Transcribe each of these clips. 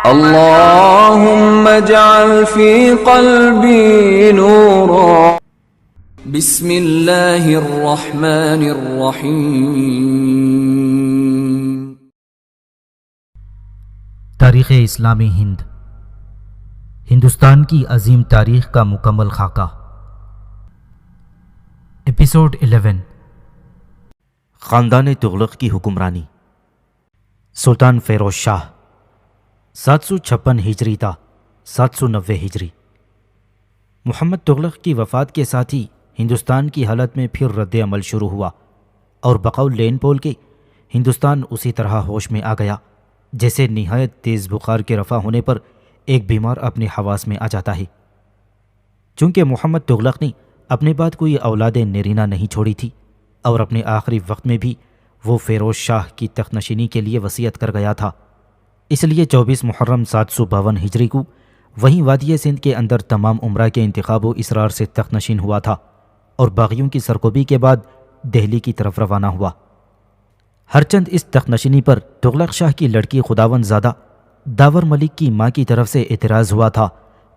اللهم اجعل في قلبي نورا. بسم اللہ الرحمن الرحیم. تاریخ اسلامی ہند، ہندوستان کی عظیم تاریخ کا مکمل خاکہ. ایپیسوڈ 11. خاندان تغلق کی حکمرانی. سلطان فیروز شاہ 756 ہجری تا 790 ہجری. محمد تغلق کی وفات کے ساتھ ہی ہندوستان کی حالت میں پھر رد عمل شروع ہوا، اور بقول لین پول کے ہندوستان اسی طرح ہوش میں آ گیا جیسے نہایت تیز بخار کے رفع ہونے پر ایک بیمار اپنے حواس میں آ جاتا ہے. چونکہ محمد تغلق نے اپنے بعد کوئی اولاد نرینہ نہیں چھوڑی تھی، اور اپنے آخری وقت میں بھی وہ فیروز شاہ کی تخت نشینی کے لیے وصیت کر گیا تھا. اس لیے 24 محرم 752 ہجری کو وہیں وادی سندھ کے اندر تمام عمرہ کے انتخاب و اصرار سے تخت نشین ہوا تھا، اور باغیوں کی سرکوبی کے بعد دہلی کی طرف روانہ ہوا. ہرچند اس تخت نشینی پر تغلق شاہ کی لڑکی خداوند زادہ داور ملک کی ماں کی طرف سے اعتراض ہوا تھا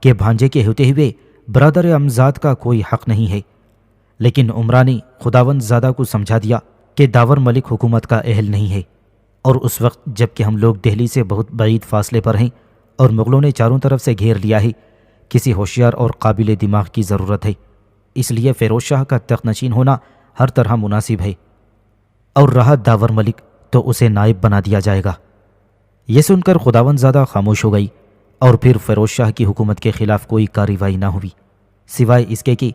کہ بھانجے کے ہوتے ہوئے برادر امزاد کا کوئی حق نہیں ہے، لیکن عمرہ نے خداوند زادہ کو سمجھا دیا کہ داور ملک حکومت کا اہل نہیں ہے، اور اس وقت جب کہ ہم لوگ دہلی سے بہت بعید فاصلے پر ہیں اور مغلوں نے چاروں طرف سے گھیر لیا ہے، کسی ہوشیار اور قابل دماغ کی ضرورت ہے. اس لیے فیروز شاہ کا تخت نشین ہونا ہر طرح مناسب ہے، اور رہا داور ملک تو اسے نائب بنا دیا جائے گا. یہ سن کر خداوند زادہ خاموش ہو گئی، اور پھر فیروز شاہ کی حکومت کے خلاف کوئی کارروائی نہ ہوئی، سوائے اس کے کہ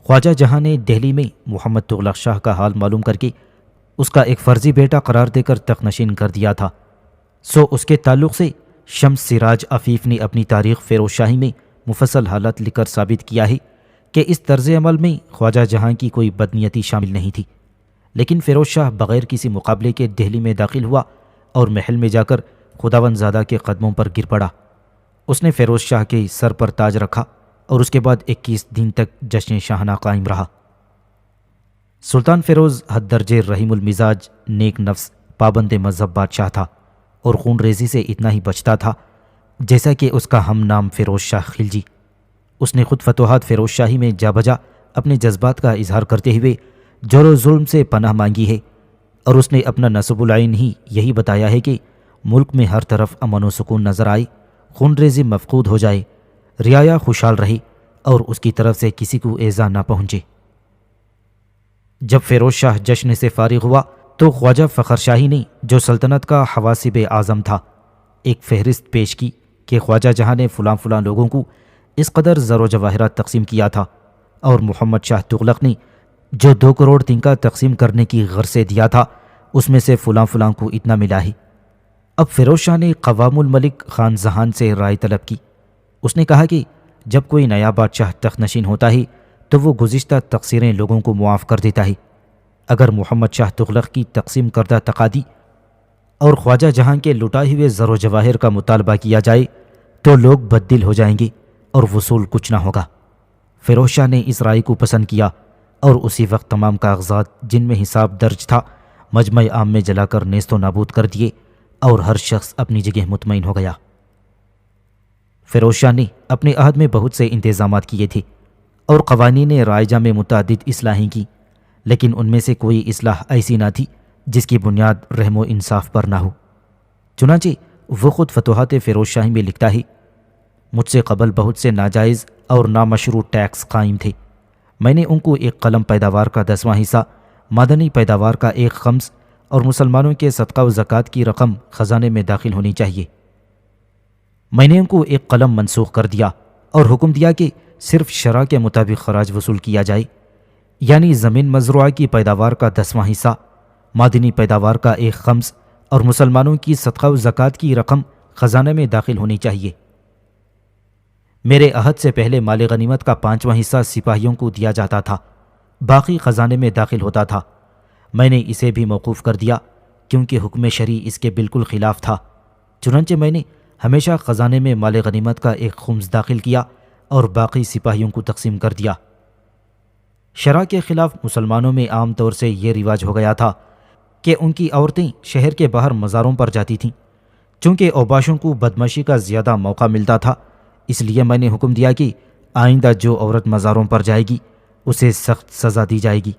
خواجہ جہاں نے دہلی میں محمد تغلق شاہ کا حال معلوم کر کے اس کا ایک فرضی بیٹا قرار دے کر تخت نشین کر دیا تھا. سو اس کے تعلق سے شمس سراج عفیف نے اپنی تاریخ فیروز شاہی میں مفصل حالت لکھ کر ثابت کیا ہے کہ اس طرز عمل میں خواجہ جہاں کی کوئی بدنیتی شامل نہیں تھی، لیکن فیروز شاہ بغیر کسی مقابلے کے دہلی میں داخل ہوا اور محل میں جا کر خداوند زادہ کے قدموں پر گر پڑا. اس نے فیروز شاہ کے سر پر تاج رکھا، اور اس کے بعد 21 دن تک جشن شاہانہ قائم رہا. سلطان فیروز حد درجے رحیم المزاج، نیک نفس، پابند مذہب بادشاہ تھا، اور خون ریزی سے اتنا ہی بچتا تھا جیسا کہ اس کا ہم نام فیروز شاہ خلجی. اس نے خود فتوحات فیروز شاہی میں جا بجا اپنے جذبات کا اظہار کرتے ہوئے جور و ظلم سے پناہ مانگی ہے، اور اس نے اپنا نصب العین ہی یہی بتایا ہے کہ ملک میں ہر طرف امن و سکون نظر آئے، خون ریزی مفقود ہو جائے، رعایا خوشحال رہے، اور اس کی طرف سے کسی کو ایذا نہ پہنچے. جب فیروز شاہ جشن سے فارغ ہوا تو خواجہ فخر شاہی نے، جو سلطنت کا حواسب اعظم تھا، ایک فہرست پیش کی کہ خواجہ جہاں نے فلاں فلاں لوگوں کو اس قدر زر و جواہرات تقسیم کیا تھا، اور محمد شاہ تغلق نے جو 2 کروڑ تنکا تقسیم کرنے کی غرض سے دیا تھا، اس میں سے فلاں فلاں کو اتنا ملا ہے. اب فیروز شاہ نے قوام الملک خان زہان سے رائے طلب کی. اس نے کہا کہ جب کوئی نیا بادشاہ تخت نشین ہوتا ہے تو وہ گزشتہ تقصیریں لوگوں کو معاف کر دیتا ہے. اگر محمد شاہ تغلق کی تقسیم کردہ تقاضی اور خواجہ جہاں کے لٹائے ہوئے زر و جواہر کا مطالبہ کیا جائے تو لوگ بددل ہو جائیں گے اور وصول کچھ نہ ہوگا. فیروز شاہ نے اس رائے کو پسند کیا، اور اسی وقت تمام کاغذات جن میں حساب درج تھا مجمع عام میں جلا کر نیست و نابود کر دیے، اور ہر شخص اپنی جگہ مطمئن ہو گیا. فیروز شاہ نے اپنے عہد میں بہت سے انتظامات کیے تھے، اور قوانین رائجہ میں متعدد اصلاحیں کی، لیکن ان میں سے کوئی اصلاح ایسی نہ تھی جس کی بنیاد رحم و انصاف پر نہ ہو. چنانچہ وہ خود فتوحات فیروز شاہی میں لکھتا ہے، مجھ سے قبل بہت سے ناجائز اور نامشروع ٹیکس قائم تھے. میں نے ان کو ایک قلم پیداوار کا 10واں حصہ، معدنی پیداوار کا 1 خمس، اور مسلمانوں کے صدقہ و زکوٰۃ کی رقم خزانے میں داخل ہونی چاہیے. میں نے ان کو 1 قلم منسوخ کر دیا اور حکم دیا کہ صرف شرع کے مطابق خراج وصول کیا جائے، یعنی زمین مزروعہ کی پیداوار کا 10واں حصہ، معدنی پیداوار کا 1 خمس، اور مسلمانوں کی صدقہ و زکوٰۃ کی رقم خزانے میں داخل ہونی چاہیے. میرے عہد سے پہلے مال غنیمت کا 5واں حصہ سپاہیوں کو دیا جاتا تھا، باقی خزانے میں داخل ہوتا تھا. میں نے اسے بھی موقوف کر دیا کیونکہ حکم شرعی اس کے بالکل خلاف تھا. چنانچہ میں نے ہمیشہ خزانے میں مال غنیمت کا 1 خمس داخل کیا اور باقی سپاہیوں کو تقسیم کر دیا. شرع کے خلاف مسلمانوں میں عام طور سے یہ رواج ہو گیا تھا کہ ان کی عورتیں شہر کے باہر مزاروں پر جاتی تھیں چونکہ اوباشوں کو بدمعاشی کا زیادہ موقع ملتا تھا، اس لیے میں نے حکم دیا کہ آئندہ جو عورت مزاروں پر جائے گی اسے سخت سزا دی جائے گی۔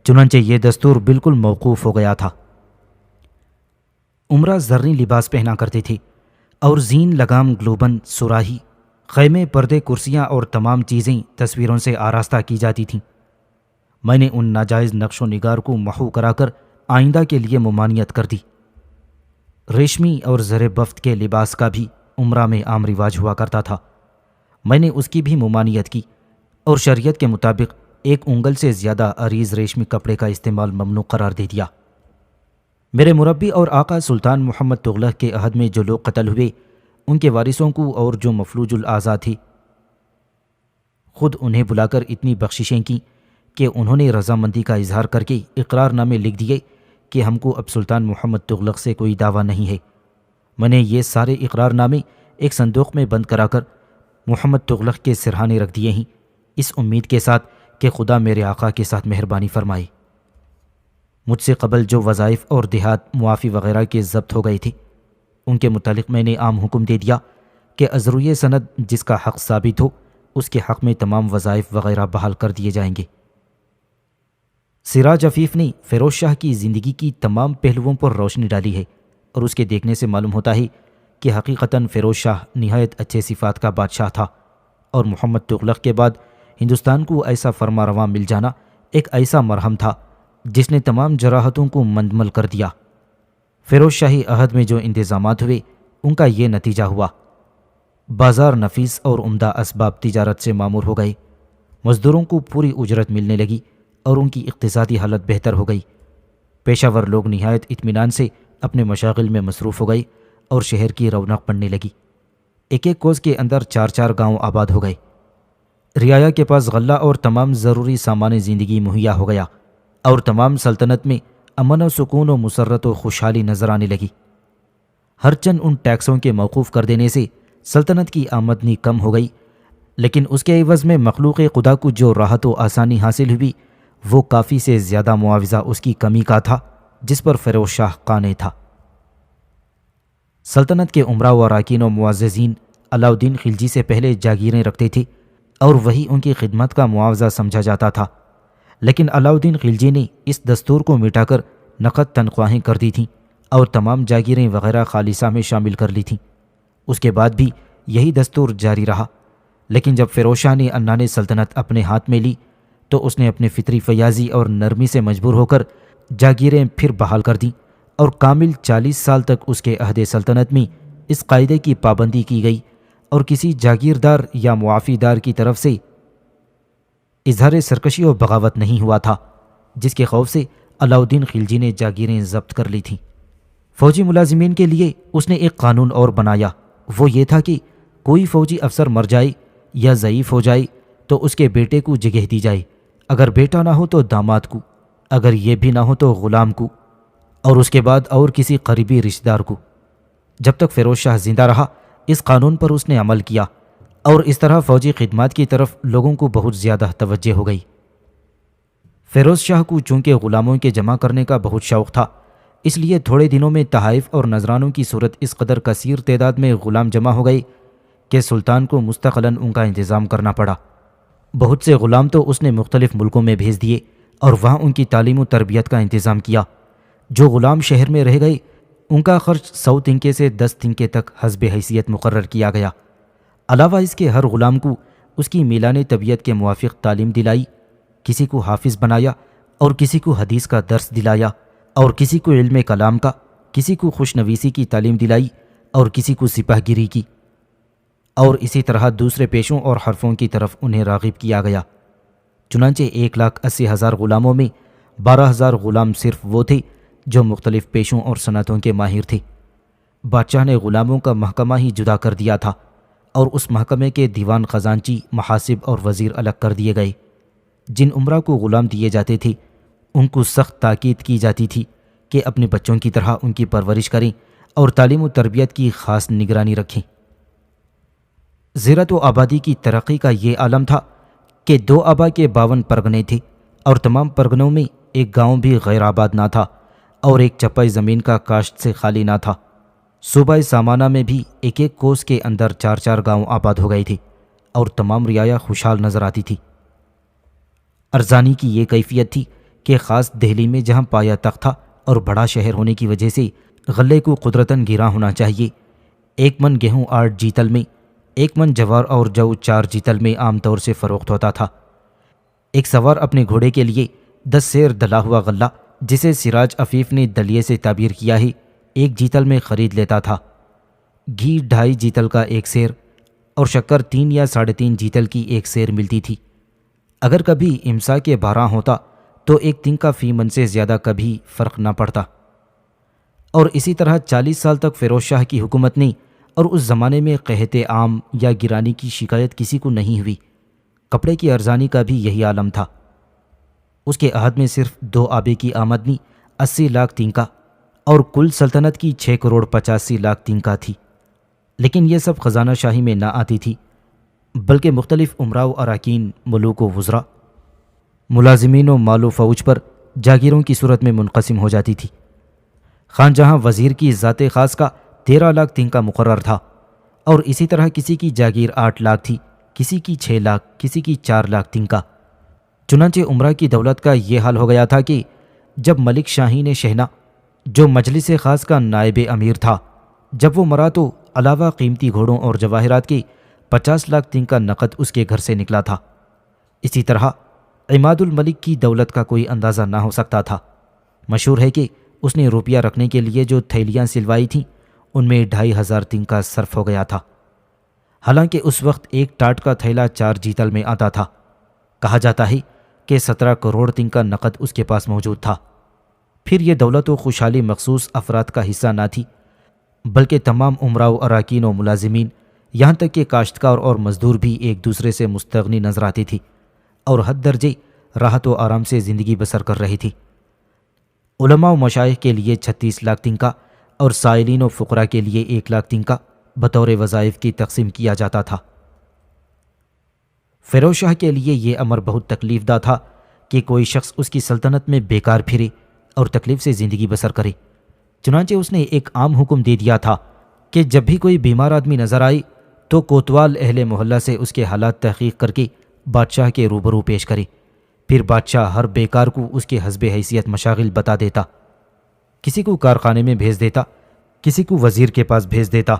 چنانچہ یہ دستور بالکل موقوف ہو گیا تھا۔ عمرہ زرعی لباس پہنا کرتے تھے اور زین، لگام، گلوبن، سراہی، خیمے، پردے، کرسیاں اور تمام چیزیں تصویروں سے آراستہ کی جاتی تھیں۔ میں نے ان ناجائز نقش و نگار کو محو کرا کر آئندہ کے لیے ممانعت کر دی۔ ریشمی اور زر بفت کے لباس کا بھی عمرہ میں عام رواج ہوا کرتا تھا، میں نے اس کی بھی ممانعت کی اور شریعت کے مطابق 1 انگل سے زیادہ عریض ریشمی کپڑے کا استعمال ممنوع قرار دے دیا۔ میرے مربی اور آقا سلطان محمد تغلق کے عہد میں جو لوگ قتل ہوئے، ان کے وارثوں کو اور جو مفلوج الاعضاء تھے، خود انہیں بلا کر اتنی بخششیں کی کہ انہوں نے رضامندی کا اظہار کر کے اقرار نامے لکھ دیے کہ ہم کو اب سلطان محمد تغلق سے کوئی دعویٰ نہیں ہے۔ میں نے یہ سارے اقرار نامے ایک صندوق میں بند کرا کر محمد تغلق کے سرہانے رکھ دیے ہیں، اس امید کے ساتھ کہ خدا میرے آقا کے ساتھ مہربانی فرمائے۔ مجھ سے قبل جو وظائف اور دیہات معافی وغیرہ کے ضبط ہو گئے تھے، ان کے متعلق میں نے عام حکم دے دیا کہ عذروی سند جس کا حق ثابت ہو اس کے حق میں تمام وظائف وغیرہ بحال کر دیے جائیں گے۔ سراج عفیف نے فیروز شاہ کی زندگی کی تمام پہلوؤں پر روشنی ڈالی ہے اور اس کے دیکھنے سے معلوم ہوتا ہے کہ حقیقتاً فیروز شاہ نہایت اچھے صفات کا بادشاہ تھا، اور محمد تغلق کے بعد ہندوستان کو ایسا فرما رواں مل جانا ایک ایسا مرہم تھا جس نے تمام جراحتوں کو مندمل کر دیا۔ فیروز شاہی عہد میں جو انتظامات ہوئے ان کا یہ نتیجہ ہوا۔ بازار نفیس اور عمدہ اسباب تجارت سے معمور ہو گئے، مزدوروں کو پوری اجرت ملنے لگی اور ان کی اقتصادی حالت بہتر ہو گئی۔ پیشہ ور لوگ نہایت اطمینان سے اپنے مشاغل میں مصروف ہو گئے اور شہر کی رونق بڑھنے لگی۔ ایک ایک کوس کے اندر 4 گاؤں آباد ہو گئے۔ رعایا کے پاس غلہ اور تمام ضروری سامان زندگی مہیا ہو گیا اور تمام سلطنت میں امن و سکون و مسرت و خوشحالی نظر آنے لگی۔ ہر چند ان ٹیکسوں کے موقوف کر دینے سے سلطنت کی آمدنی کم ہو گئی، لیکن اس کے عوض میں مخلوق خدا کو جو راحت و آسانی حاصل ہوئی وہ کافی سے زیادہ معاوضہ اس کی کمی کا تھا جس پر فیروز شاہ قانع تھا۔ سلطنت کے عمرا و اراکین و معززین علاء الدین خلجی سے پہلے جاگیریں رکھتے تھے اور وہی ان کی خدمت کا معاوضہ سمجھا جاتا تھا، لیکن علاء الدین خلجی نے اس دستور کو مٹا کر نقد تنخواہیں کر دی تھیں اور تمام جاگیریں وغیرہ خالصہ میں شامل کر لی تھیں۔ اس کے بعد بھی یہی دستور جاری رہا، لیکن جب فیروز شاہ نے عنان سلطنت اپنے ہاتھ میں لی تو اس نے اپنے فطری فیاضی اور نرمی سے مجبور ہو کر جاگیریں پھر بحال کر دیں، اور کامل 40 سال تک اس کے عہد سلطنت میں اس قاعدے کی پابندی کی گئی اور کسی جاگیردار یا معافی دار کی طرف سے اظہار سرکشی و بغاوت نہیں ہوا تھا، جس کے خوف سے علاء الدین خلجی نے جاگیریں ضبط کر لی تھیں۔ فوجی ملازمین کے لیے اس نے ایک قانون اور بنایا، وہ یہ تھا کہ کوئی فوجی افسر مر جائے یا ضعیف ہو جائے تو اس کے بیٹے کو جگہ دی جائے، اگر بیٹا نہ ہو تو داماد کو، اگر یہ بھی نہ ہو تو غلام کو، اور اس کے بعد اور کسی قریبی رشتہ دار کو۔ جب تک فیروز شاہ زندہ رہا اس قانون پر اس نے عمل کیا، اور اس طرح فوجی خدمات کی طرف لوگوں کو بہت زیادہ توجہ ہو گئی۔ فیروز شاہ کو چونکہ غلاموں کے جمع کرنے کا بہت شوق تھا، اس لیے تھوڑے دنوں میں تحائف اور نذرانوں کی صورت اس قدر کثیر تعداد میں غلام جمع ہو گئے کہ سلطان کو مستقلاً ان کا انتظام کرنا پڑا۔ بہت سے غلام تو اس نے مختلف ملکوں میں بھیج دیے اور وہاں ان کی تعلیم و تربیت کا انتظام کیا۔ جو غلام شہر میں رہ گئے ان کا خرچ 100 تنکے سے 10 تنکے تک حسب حیثیت مقرر کیا گیا۔ علاوہ اس کے ہر غلام کو اس کی میلان طبیعت کے موافق تعلیم دلائی، کسی کو حافظ بنایا اور کسی کو حدیث کا درس دلایا، اور کسی کو علم کلام کا، کسی کو خوش نویسی کی تعلیم دلائی اور کسی کو سپاہ گیری کی، اور اسی طرح دوسرے پیشوں اور حرفوں کی طرف انہیں راغب کیا گیا۔ چنانچہ 1,80,000 غلاموں میں 12,000 غلام صرف وہ تھے جو مختلف پیشوں اور صنعتوں کے ماہر تھے۔ بادشاہ نے غلاموں کا محکمہ ہی جدا کر دیا تھا اور اس محکمے کے دیوان خزانچی، محاسب اور وزیر الگ کر دیے گئے۔ جن عمرہ کو غلام دیے جاتے تھے ان کو سخت تاکید کی جاتی تھی کہ اپنے بچوں کی طرح ان کی پرورش کریں اور تعلیم و تربیت کی خاص نگرانی رکھیں۔ زراعت و آبادی کی ترقی کا یہ عالم تھا کہ 2 آبا کے 52 پرگنے تھے اور تمام پرگنوں میں ایک گاؤں بھی غیر آباد نہ تھا اور ایک چپائی زمین کا کاشت سے خالی نہ تھا۔ صوبہ سامانہ میں بھی ایک ایک کوس کے اندر 4 گاؤں آباد ہو گئے تھے اور تمام رعایا خوشحال نظر آتی تھی۔ ارزانی کی یہ کیفیت تھی کہ خاص دہلی میں جہاں پایا تخت تھا اور بڑا شہر ہونے کی وجہ سے غلے کو قدرتاً گرا ہونا چاہیے، 1 من گیہوں 8 جیتل میں، 1 من جوار اور جو 4 جیتل میں عام طور سے فروخت ہوتا تھا۔ ایک سوار اپنے گھوڑے کے لیے 10 سیر دلا ہوا غلہ، جسے سراج عفیف نے دلیے سے تعبیر کیا ہے، 1 جیتل میں خرید لیتا تھا۔ گھی 2.5 جیتل کا 1 سیر اور شکر 3 یا 3.5 جیتل کی 1 سیر ملتی تھی۔ اگر کبھی امسا کے 12 ہوتا تو 1 تنکا فی من سے زیادہ کبھی فرق نہ پڑتا۔ اور اسی طرح 40 سال تک فیروز شاہ کی حکومت نے اور اس زمانے میں قحط عام یا گرانی کی شکایت کسی کو نہیں ہوئی۔ کپڑے کی ارزانی کا بھی یہی عالم تھا۔ اس کے عہد میں صرف 2 آبے کی آمدنی 80 لاکھ تنکا اور کل سلطنت کی 6 کروڑ 85 لاکھ تنکا تھی، لیکن یہ سب خزانہ شاہی میں نہ آتی تھی، بلکہ مختلف امراء و اراکین، ملوک و وزراء، ملازمین و مال و فوج پر جاگیروں کی صورت میں منقسم ہو جاتی تھی۔ خان جہاں وزیر کی ذات خاص کا 13 لاکھ تنکا مقرر تھا، اور اسی طرح کسی کی جاگیر 8 لاکھ تھی، کسی کی 6 لاکھ، کسی کی 4 لاکھ تنکا۔ چنانچہ عمرہ کی دولت کا یہ حال ہو گیا تھا کہ جب ملک شاہین شہنا، جو مجلس خاص کا نائب امیر تھا، جب وہ مرا تو علاوہ قیمتی گھوڑوں اور جواہرات کے 50 لاکھ تنکا نقد اس کے گھر سے نکلا تھا۔ اسی طرح عماد الملک کی دولت کا کوئی اندازہ نہ ہو سکتا تھا۔ مشہور ہے کہ اس نے روپیہ رکھنے کے لیے جو تھیلیاں سلوائی تھیں، ان میں 2500 تنکا صرف ہو گیا تھا، حالانکہ اس وقت 1 ٹاٹ کا تھیلا 4 جیتل میں آتا تھا۔ کہا جاتا ہے کہ 17 کروڑ تنکا نقد اس کے پاس موجود تھا۔ پھر یہ دولت و خوشحالی مخصوص افراد کا حصہ نہ تھی، بلکہ تمام امراء و اراکین و ملازمین، یہاں تک کہ کاشتکار اور مزدور بھی ایک دوسرے سے مستغنی نظر آتی تھی اور حد درجے راحت و آرام سے زندگی بسر کر رہی تھی۔ علماء و مشائخ کے لیے 36 لاکھ تنکا اور سائلین و فقراء کے لیے 1 لاکھ تنکا بطور وظائف کی تقسیم کیا جاتا تھا۔ فیروز شاہ کے لیے یہ امر بہت تکلیف دہ تھا کہ کوئی شخص اس کی سلطنت میں بیکار پھرے اور تکلیف سے زندگی بسر کرے۔ چنانچہ اس نے ایک عام حکم دے دیا تھا کہ جب بھی کوئی بیمار آدمی نظر آئے تو کوتوال اہل محلہ سے اس کے حالات تحقیق کر کے بادشاہ کے روبرو پیش کرے۔ پھر بادشاہ ہر بیکار کو اس کے حسب حیثیت مشاغل بتا دیتا، کسی کو کارخانے میں بھیج دیتا، کسی کو وزیر کے پاس بھیج دیتا،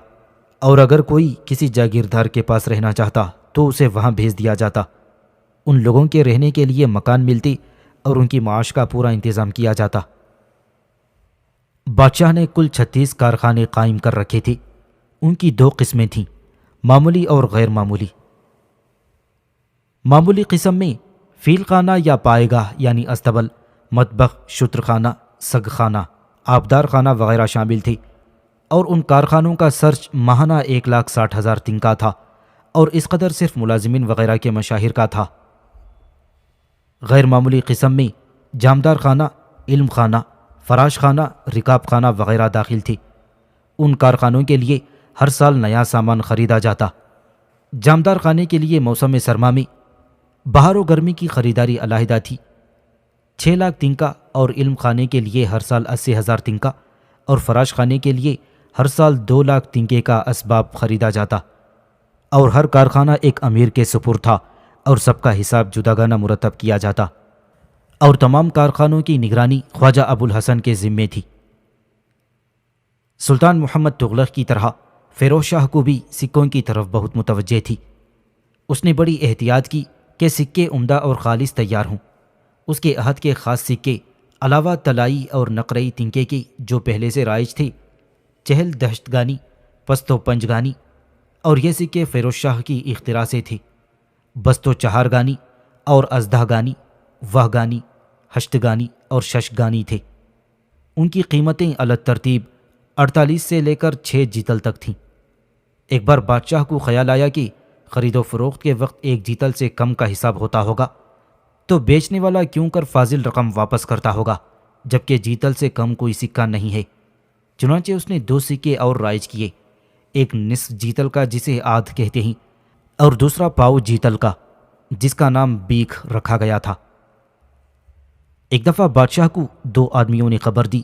اور اگر کوئی کسی جاگیردار کے پاس رہنا چاہتا تو اسے وہاں بھیج دیا جاتا۔ ان لوگوں کے رہنے کے لیے مکان ملتے اور ان کی معاش کا پورا انتظام کیا جاتا۔ بادشاہ نے کل 36 کارخانے قائم کر رکھے تھے۔ ان کی 2 قسمیں تھیں، معمولی اور غیر معمولی۔ معمولی قسم میں فیل خانہ یا پائے گاہ یعنی استبل، مطبخ، شتر خانہ، سگ خانہ، آبدار خانہ وغیرہ شامل تھے، اور ان کارخانوں کا سرچ ماہانہ 1,60,000 تنکا تھا، اور اس قدر صرف ملازمین وغیرہ کے مشاہر کا تھا۔ غیر معمولی قسم میں جامدار خانہ، علم خانہ، فراش خانہ، رکاب خانہ وغیرہ داخل تھے۔ ان کارخانوں کے لیے ہر سال نیا سامان خریدا جاتا۔ جامدار خانے کے لیے موسم سرما میں بہار و گرمی کی خریداری علیحدہ تھی، 6 لاکھ تنکا، اور علم خانے کے لیے ہر سال 80,000 تنکا، اور فراش خانے کے لیے ہر سال 2 لاکھ تنکے کا اسباب خریدا جاتا، اور ہر کارخانہ ایک امیر کے سپرد تھا اور سب کا حساب جداگانہ مرتب کیا جاتا، اور تمام کارخانوں کی نگرانی خواجہ ابو الحسن کے ذمے تھی۔ سلطان محمد تغلق کی طرح فیروز شاہ کو بھی سکوں کی طرف بہت متوجہ تھی۔ اس نے بڑی احتیاط کی کہ سکے عمدہ اور خالص تیار ہوں۔ اس کے عہد کے خاص سکے علاوہ طلائی اور نقرئی تنکے کے جو پہلے سے رائج تھے، چہل دہشت گانی، پست و پنج گانی، اور یہ سکے فیروز شاہ کی اختراع سے تھے، بست و چہار گانی اور ازدہ گانی، وہ گانی، ہشت گانی اور شش گانی تھے۔ ان کی قیمتیں الگ ترتیب 48 سے لے کر 6 جیتل تک تھیں۔ ایک بار بادشاہ کو خیال آیا کہ خرید و فروخت کے وقت 1 جیتل سے کم کا حساب ہوتا ہوگا تو بیچنے والا کیوں کر فاضل رقم واپس کرتا ہوگا، جبکہ جیتل سے کم کوئی سکہ نہیں ہے۔ چنانچہ اس نے 2 سکے اور رائج کیے، ایک نصف جیتل کا جسے آدھ کہتے ہیں، اور دوسرا پاؤ جیتل کا جس کا نام بیکھ رکھا گیا تھا۔ ایک دفعہ بادشاہ کو 2 آدمیوں نے خبر دی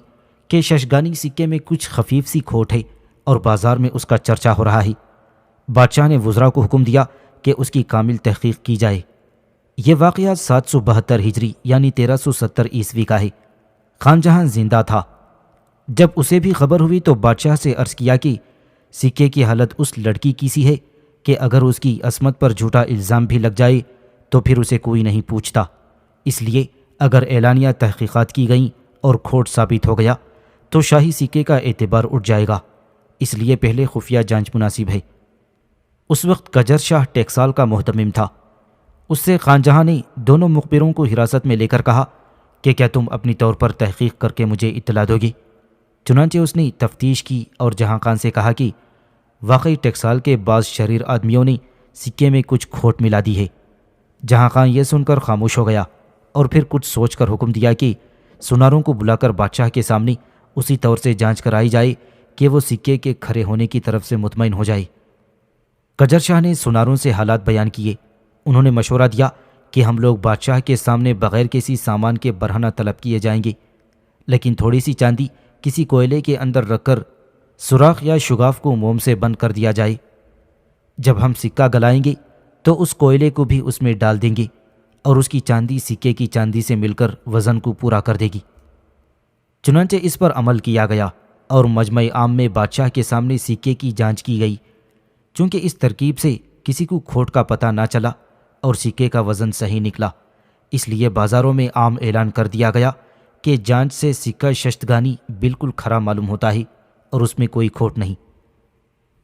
کہ ششگانی سکے میں کچھ خفیف سی کھوٹ ہے اور بازار میں اس کا چرچا ہو رہا ہے۔ بادشاہ نے وزراء کو حکم دیا کہ اس کی کامل تحقیق کی جائے۔ یہ واقعہ 772 ہجری یعنی 1370 عیسوی کا ہے۔ خان جہاں زندہ تھا۔ جب اسے بھی خبر ہوئی تو بادشاہ سے عرض کیا کہ سکے کی حالت اس لڑکی کی سی ہے کہ اگر اس کی عصمت پر جھوٹا الزام بھی لگ جائے تو پھر اسے کوئی نہیں پوچھتا، اس لیے اگر اعلانیہ تحقیقات کی گئیں اور کھوٹ ثابت ہو گیا تو شاہی سکے کا اعتبار اٹھ جائے گا، اس لیے پہلے خفیہ جانچ مناسب ہے۔ اس وقت قجر شاہ ٹیکسال کا محتمم تھا۔ اس سے خان جہاں نے دونوں مخبروں کو حراست میں لے کر کہا کہ کیا تم اپنی طور پر تحقیق کر کے مجھے اطلاع دو گے؟ چنانچہ اس نے تفتیش کی اور جہاں خان سے کہا کہ واقعی ٹیکسال کے بعض شریر آدمیوں نے سکے میں کچھ کھوٹ ملا دی ہے۔ جہاں خان یہ سن کر خاموش ہو گیا اور پھر کچھ سوچ کر حکم دیا کہ سناروں کو بلا کر بادشاہ کے سامنے اسی طور سے جانچ کرائی جائے کہ وہ سکے کے کھرے ہونے کی طرف سے مطمئن ہو جائے۔ قجر شاہ نے سناروں سے حالات بیان کیے۔ انہوں نے مشورہ دیا کہ ہم لوگ بادشاہ کے سامنے بغیر کسی سامان کے برہنہ طلب کیے جائیں گے، لیکن تھوڑی سی چاندی کسی کوئلے کے اندر رکھ کر سوراخ یا شگاف کو موم سے بند کر دیا جائے۔ جب ہم سکہ گلائیں گے تو اس کوئلے کو بھی اس میں ڈال دیں گے اور اس کی چاندی سکے کی چاندی سے مل کر وزن کو پورا کر دے گی۔ چنانچہ اس پر عمل کیا گیا اور مجمع عام میں بادشاہ کے سامنے سکے کی جانچ کی گئی۔ چونکہ اس ترکیب سے کسی کو کھوٹ کا پتہ نہ چلا اور سکے کا وزن صحیح نکلا، اس لیے بازاروں میں عام اعلان کر دیا گیا کہ جانچ سے سکہ ششتگانی بالکل کھرا معلوم ہوتا ہے اور اس میں کوئی کھوٹ نہیں۔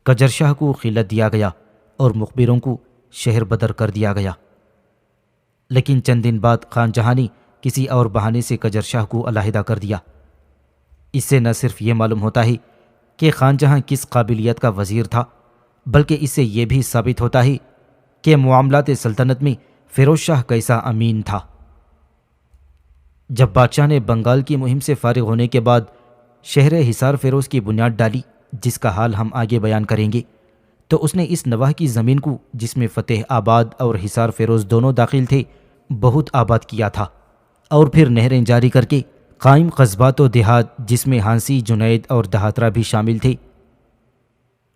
قجر شاہ کو خلعت دیا گیا اور مخبروں کو شہر بدر کر دیا گیا۔ لیکن چند دن بعد خان جہاں نے کسی اور بہانے سے قجر شاہ کو علیحدہ کر دیا۔ اس سے نہ صرف یہ معلوم ہوتا ہے کہ خان جہاں کس قابلیت کا وزیر تھا، بلکہ اس سے یہ بھی ثابت ہوتا ہے کہ معاملات سلطنت میں فیروز شاہ کیسا امین تھا۔ جب بادشاہ نے بنگال کی مہم سے فارغ ہونے کے بعد شہر حصار فیروز کی بنیاد ڈالی، جس کا حال ہم آگے بیان کریں گے، تو اس نے اس نواح کی زمین کو، جس میں فتح آباد اور حصار فیروز دونوں داخل تھے، بہت آباد کیا تھا، اور پھر نہریں جاری کر کے قائم قصبات و دیہات، جس میں ہانسی، جنید اور دہاترہ بھی شامل تھے،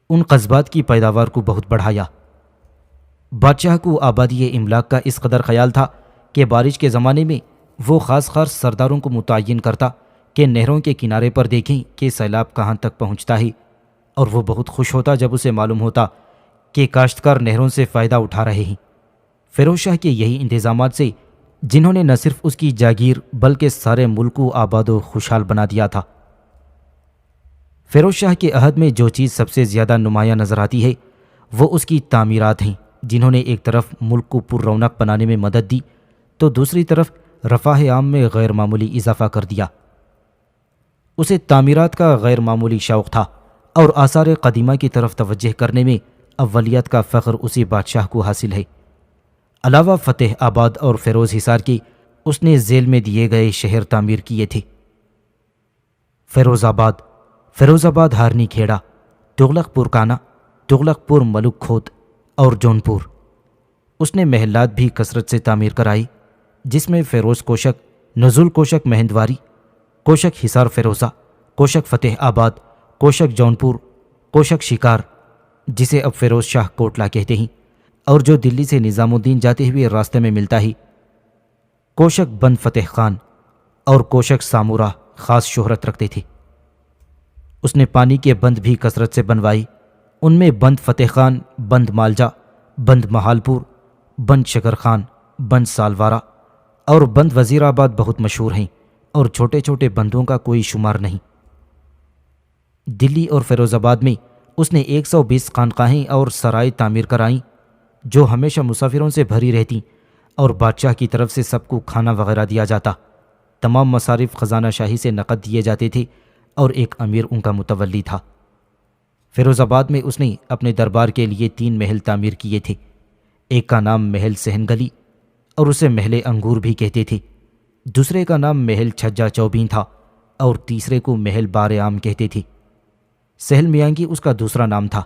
ان قصبات کی پیداوار کو بہت بڑھایا۔ بادشاہ کو آبادی املاک کا اس قدر خیال تھا کہ بارش کے زمانے میں وہ خاص سرداروں کو متعین کرتا کہ نہروں کے کنارے پر دیکھیں کہ سیلاب کہاں تک پہنچتا ہے، اور وہ بہت خوش ہوتا جب اسے معلوم ہوتا کہ کاشتکار نہروں سے فائدہ اٹھا رہے ہیں۔ فیروز شاہ کے یہی انتظامات سے، جنہوں نے نہ صرف اس کی جاگیر بلکہ سارے ملک کو آباد و خوشحال بنا دیا تھا۔ فیروز شاہ کے عہد میں جو چیز سب سے زیادہ نمایاں نظر آتی ہے وہ اس کی تعمیرات ہیں، جنہوں نے ایک طرف ملک کو پر رونق بنانے میں مدد دی تو دوسری طرف رفاہ عام میں غیر معمولی اضافہ کر دیا۔ اسے تعمیرات کا غیر معمولی شوق تھا اور آثار قدیمہ کی طرف توجہ کرنے میں اولیت کا فخر اسی بادشاہ کو حاصل ہے۔ علاوہ فتح آباد اور فیروز حصار کی، اس نے ذیل میں دیے گئے شہر تعمیر کیے تھے۔ فیروز آباد ہارنی کھیڑا، تغلق پور کانا، تغلق پور ملک کھوت اور جونپور۔ اس نے محلات بھی کثرت سے تعمیر کرائے، جس میں فیروز کوشک، نزول کوشک مہندواری، کوشک حصار فیروزہ، کوشک فتح آباد، کوشک جونپور، کوشک شکار، جسے اب فیروز شاہ کوٹلہ کہتے ہیں اور جو دلی سے نظام الدین جاتے ہوئے راستے میں ملتا ہے، کوشک بند فتح خان اور کوشک سامورا خاص شہرت رکھتے تھے۔ اس نے پانی کے بند بھی کثرت سے بنوائے، ان میں بند فتح خان، بند مالجا، بند محالپور، بند شکر خان، بند سالوارہ اور بند وزیر آباد بہت مشہور ہیں، اور چھوٹے چھوٹے بندوں کا کوئی شمار نہیں۔ دلی اور فیروز آباد میں اس نے 120 خانقاہیں اور سرائے تعمیر کرائیں، جو ہمیشہ مسافروں سے بھری رہتیں اور بادشاہ کی طرف سے سب کو کھانا وغیرہ دیا جاتا۔ تمام مصارف خزانہ شاہی سے نقد دیے جاتے تھے اور ایک امیر ان کا متولی تھا۔ فیروز آباد میں اس نے اپنے دربار کے لیے 3 محل تعمیر کیے تھے۔ ایک کا نام محل سہن گلی اور اسے محل انگور بھی کہتے تھے، دوسرے کا نام محل چھجا چوبین تھا اور تیسرے کو محل بار عام کہتے تھے۔ سہل میانگی اس کا دوسرا نام تھا۔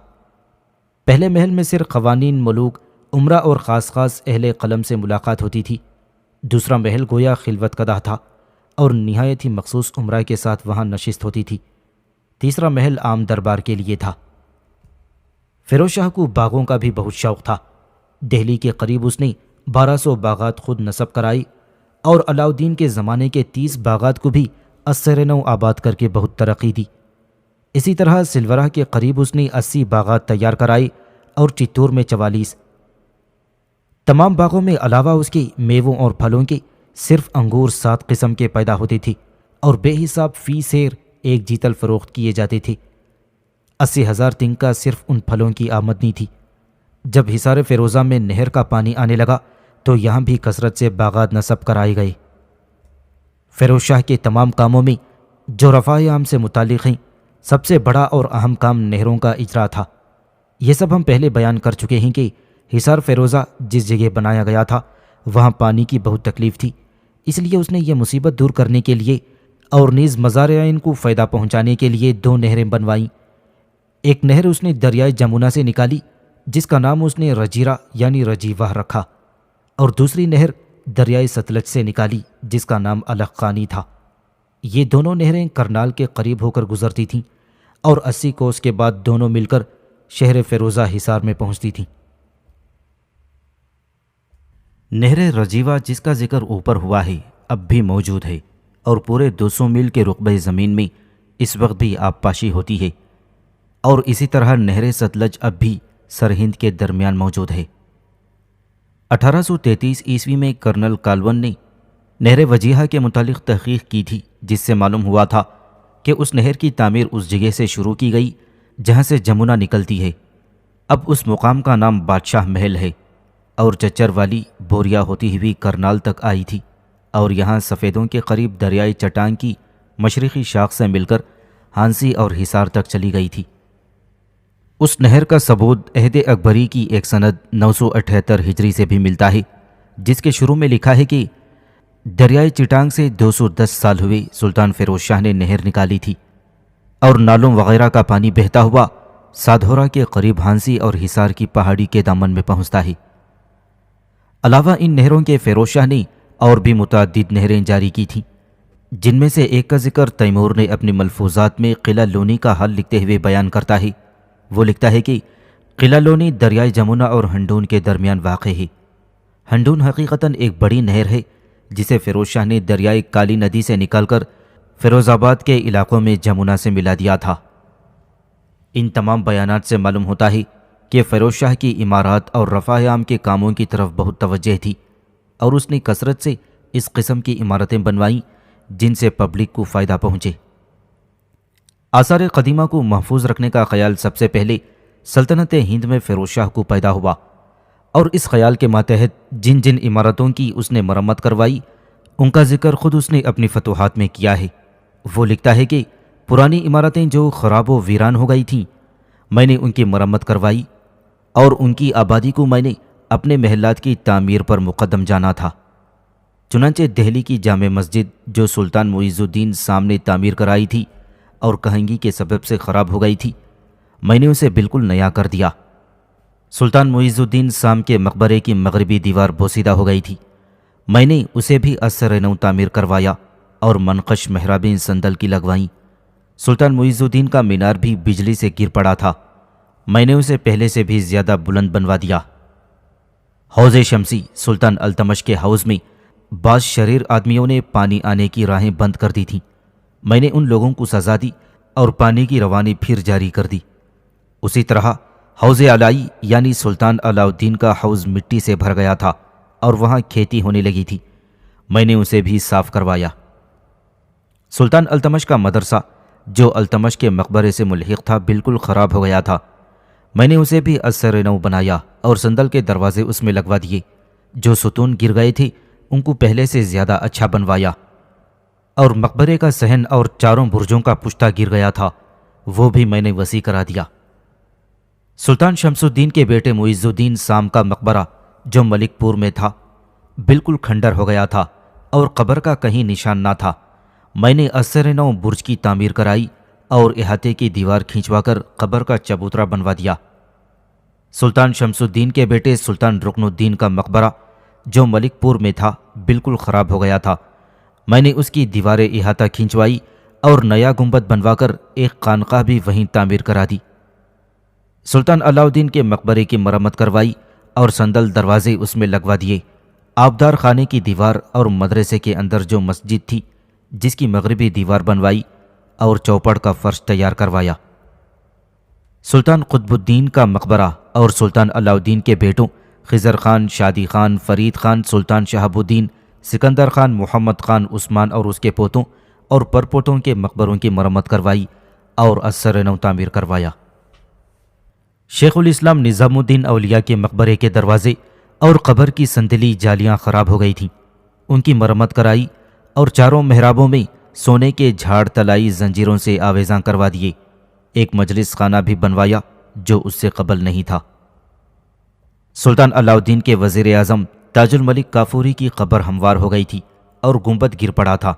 پہلے محل میں صرف قوانین، ملوک، عمرہ اور خاص اہل قلم سے ملاقات ہوتی تھی۔ دوسرا محل گویا خلوت قدح تھا اور نہایت ہی مخصوص عمرہ کے ساتھ وہاں نشست ہوتی تھی۔ تیسرا محل عام دربار کے لیے تھا۔ فیروز شاہ کو باغوں کا بھی بہت شوق تھا۔ دہلی کے قریب اس نے 1200 باغات خود نصب کرائی اور علاؤالدین کے زمانے کے 30 باغات کو بھی اثر نو آباد کر کے بہت ترقی دی۔ اسی طرح سلورہ کے قریب اس نے 80 باغات تیار کرائے اور چتور میں 44۔ تمام باغوں میں علاوہ اس کے میووں اور پھلوں کے صرف انگور 7 قسم کے پیدا ہوتے تھے اور بے حساب فی سیر 1 جیتل فروخت کیے جاتے تھے۔ 80,000 تنکا صرف ان پھلوں کی آمدنی تھی۔ جب حصار فیروزہ میں نہر کا پانی آنے لگا تو یہاں بھی کثرت سے باغات نصب کرائے گئے۔ فیروز شاہ کے تمام کاموں میں جو رفاع عام سے متعلق ہیں، سب سے بڑا اور اہم کام نہروں کا اجرا تھا۔ یہ سب ہم پہلے بیان کر چکے ہیں کہ حصار فیروزہ جس جگہ بنایا گیا تھا وہاں پانی کی بہت تکلیف تھی، اس لیے اس نے یہ مصیبت دور کرنے کے لیے اور نیز مزارعین کو فائدہ پہنچانے کے لیے 2 نہریں بنوائیں۔ ایک نہر اس نے دریائے جمنا سے نکالی جس کا نام اس نے رجیرہ یعنی رجیوہ رکھا، اور دوسری نہر دریائے ستلج سے نکالی جس کا نام الخانی تھا۔ یہ دونوں نہریں کرنال کے قریب ہو کر گزرتی تھیں اور 80 کوس کے بعد دونوں مل کر شہر فیروزہ حصار میں پہنچتی تھیں۔ نہر رجیوہ جس کا ذکر اوپر ہوا ہے اب بھی موجود ہے اور پورے 200 میل کے رقبہ زمین میں اس وقت بھی آب پاشی ہوتی ہے، اور اسی طرح نہر ستلج اب بھی سرہند کے درمیان موجود ہے۔ 1833 عیسوی میں کرنل کالون نے نہر وجیہہ کے متعلق تحقیق کی تھی، جس سے معلوم ہوا تھا کہ اس نہر کی تعمیر اس جگہ سے شروع کی گئی جہاں سے جمنا نکلتی ہے۔ اب اس مقام کا نام بادشاہ محل ہے اور چچر والی بوریا ہوتی ہوئی کرنال تک آئی تھی اور یہاں سفیدوں کے قریب دریائے چٹان کی مشرقی شاخ سے مل کر ہانسی اور حصار تک چلی گئی تھی۔ اس نہر کا ثبوت عہد اکبری کی ایک سند 978 ہجری سے بھی ملتا ہے، جس کے شروع میں لکھا ہے کہ دریائے چٹانگ سے 210 سال ہوئے سلطان فیروز شاہ نے نہر نکالی تھی اور نالوں وغیرہ کا پانی بہتا ہوا سادھورا کے قریب ہانسی اور حصار کی پہاڑی کے دامن میں پہنچتا ہے۔ علاوہ ان نہروں کے فیروز شاہ نے اور بھی متعدد نہریں جاری کی تھیں، جن میں سے ایک کا ذکر تیمور نے اپنی ملفوظات میں قلعہ لونی کا حل لکھتے ہوئے بیان کرتا ہے۔ وہ لکھتا ہے کہ قلعہ لونی دریائے جمنا اور ہنڈون کے درمیان واقع ہے۔ ہنڈون حقیقتاً ایک بڑی نہر ہے جسے فیروز شاہ نے دریائے کالی ندی سے نکال کر فیروز آباد کے علاقوں میں جمنا سے ملا دیا تھا۔ ان تمام بیانات سے معلوم ہوتا ہے کہ فیروز شاہ کی عمارات اور رفاع عام کے کاموں کی طرف بہت توجہ تھی اور اس نے کثرت سے اس قسم کی عمارتیں بنوائیں جن سے پبلک کو فائدہ پہنچے۔ آثار قدیمہ کو محفوظ رکھنے کا خیال سب سے پہلے سلطنت ہند میں فیروز شاہ کو پیدا ہوا، اور اس خیال کے ماتحت جن جن عمارتوں کی اس نے مرمت کروائی ان کا ذکر خود اس نے اپنی فتوحات میں کیا ہے۔ وہ لکھتا ہے کہ پرانی عمارتیں جو خراب و ویران ہو گئی تھیں، میں نے ان کی مرمت کروائی اور ان کی آبادی کو میں نے اپنے محلات کی تعمیر پر مقدم جانا تھا۔ چنانچہ دہلی کی جامع مسجد جو سلطان معیز الدین سام نے تعمیر کرائی تھی اور کہنگی کے سبب سے خراب ہو گئی تھی، میں نے اسے بالکل نیا کر دیا۔ سلطان معیز الدین سام کے مقبرے کی مغربی دیوار بوسیدہ ہو گئی تھی، میں نے اسے بھی اثر نو تعمیر کروایا اور منقش محرابیں صندل کی لگوائیں۔ سلطان معیز الدین کا مینار بھی بجلی سے گر پڑا تھا، میں نے اسے پہلے سے بھی زیادہ بلند بنوا دیا۔ حوض شمسی سلطان التمش کے حوض میں بعض شریر آدمیوں نے پانی آنے کی راہیں بند کر دی تھیں، میں نے ان لوگوں کو سزا دی اور پانی کی روانی پھر جاری کر دی۔ اسی طرح حوض علائی یعنی سلطان علاء الدین کا حوض مٹی سے بھر گیا تھا اور وہاں کھیتی ہونے لگی تھی، میں نے اسے بھی صاف کروایا۔ سلطان التمش کا مدرسہ جو التمش کے مقبرے سے ملحق تھا بالکل خراب ہو گیا تھا، میں نے اسے بھی اثر نو بنایا اور صندل کے دروازے اس میں لگوا دیے۔ جو ستون گر گئے تھے ان کو پہلے سے زیادہ اچھا بنوایا، اور مقبرے کا صحن اور چاروں برجوں کا پشتہ گر گیا تھا، وہ بھی میں نے وسیع کرا دیا۔ سلطان شمس الدین کے بیٹے معیز الدین سام کا مقبرہ جو ملک پور میں تھا بالکل کھنڈر ہو گیا تھا اور قبر کا کہیں نشان نہ تھا، میں نے اثر نو برج کی تعمیر کرائی اور احاطے کی دیوار کھینچوا کر قبر کا چبوترا بنوا دیا۔ سلطان شمس الدین کے بیٹے سلطان رکن الدین کا مقبرہ جو ملک پور میں تھا بالکل خراب ہو گیا تھا، میں نے اس کی دیوار احاطہ کھینچوائی اور نیا گنبد بنوا کر ایک خانقاہ بھی وہیں تعمیر کرا دی۔ سلطان علاء الدین کے مقبرے کی مرمت کروائی اور صندل دروازے اس میں لگوا دیے۔ آبدار خانے کی دیوار اور مدرسے کے اندر جو مسجد تھی جس کی مغربی دیوار بنوائی اور چوپڑ کا فرش تیار کروایا۔ سلطان قطب الدین کا مقبرہ اور سلطان علاء الدین کے بیٹوں خضر خان، شادی خان، فرید خان، سلطان شہاب الدین، سکندر خان، محمد خان، عثمان اور اس کے پوتوں اور پرپوتوں کے مقبروں کی مرمت کروائی اور اثر نو تعمیر کروایا۔ شیخ الاسلام نظام الدین اولیاء کے مقبرے کے دروازے اور قبر کی سندلی جالیاں خراب ہو گئی تھیں، ان کی مرمت کرائی اور چاروں محرابوں میں سونے کے جھاڑ تلائی زنجیروں سے آویزاں کروا دیے۔ ایک مجلس خانہ بھی بنوایا جو اس سے قبل نہیں تھا۔ سلطان علاء الدین کے وزیر اعظم تاج الملک کافوری کی قبر ہموار ہو گئی تھی اور گنبد گر پڑا تھا،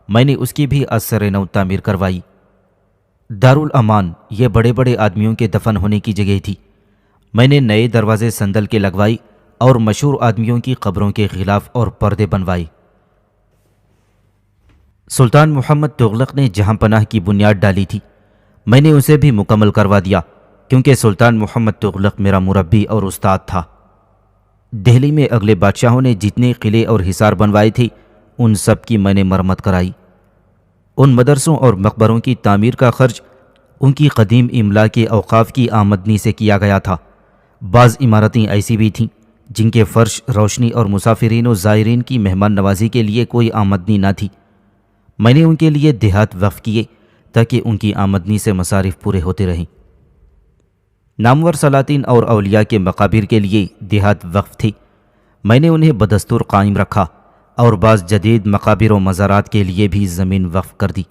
میں نے اس کی بھی اثر نو تعمیر کروائی۔ دارالامان یہ بڑے بڑے آدمیوں کے دفن ہونے کی جگہ تھی، میں نے نئے دروازے صندل کے لگوائی اور مشہور آدمیوں کی قبروں کے غلاف اور پردے بنوائے۔ سلطان محمد تغلق نے جہاں پناہ کی بنیاد ڈالی تھی، میں نے اسے بھی مکمل کروا دیا کیونکہ سلطان محمد تغلق میرا مربی اور استاد تھا۔ دہلی میں اگلے بادشاہوں نے جتنے قلعے اور حصار بنوائے تھے ان سب کی میں نے مرمت کرائی۔ ان مدرسوں اور مقبروں کی تعمیر کا خرچ ان کی قدیم املا کے اوقاف کی آمدنی سے کیا گیا تھا۔ بعض عمارتیں ایسی بھی تھیں جن کے فرش، روشنی اور مسافرین و زائرین کی مہمان نوازی کے لیے کوئی آمدنی نہ تھی، میں نے ان کے لیے دیہات وقف کیے تاکہ ان کی آمدنی سے مصارف پورے ہوتے رہیں۔ نامور سلاطین اور اولیاء کے مقابر کے لیے دیہات وقف تھے، میں نے انہیں بدستور قائم رکھا اور بعض جدید مقابر و مزارات کے لیے بھی زمین وقف کر دی۔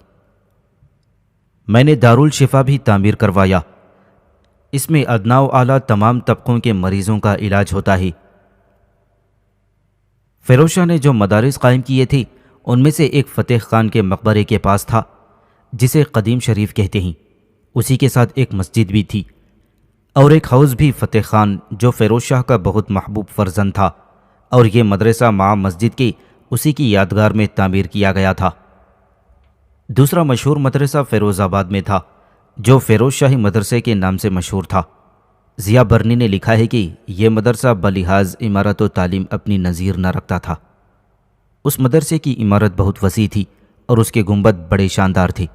میں نے دارالشفا بھی تعمیر کروایا، اس میں ادنا و اعلیٰ تمام طبقوں کے مریضوں کا علاج ہوتا ہے۔ فیروز شاہ نے جو مدارس قائم کیے تھے ان میں سے ایک فتح خان کے مقبرے کے پاس تھا جسے قدیم شریف کہتے ہیں، اسی کے ساتھ ایک مسجد بھی تھی اور ایک حوض بھی فتح خان جو فیروز شاہ کا بہت محبوب فرزند تھا، اور یہ مدرسہ مع مسجد کے اسی کی یادگار میں تعمیر کیا گیا تھا۔ دوسرا مشہور مدرسہ فیروز آباد میں تھا جو فیروز شاہی مدرسے کے نام سے مشہور تھا۔ ضیاء برنی نے لکھا ہے کہ یہ مدرسہ بلحاظ عمارت و تعلیم اپنی نظیر نہ رکھتا تھا۔ اس مدرسے کی عمارت بہت وسیع تھی اور اس کے گنبد بڑے شاندار تھے۔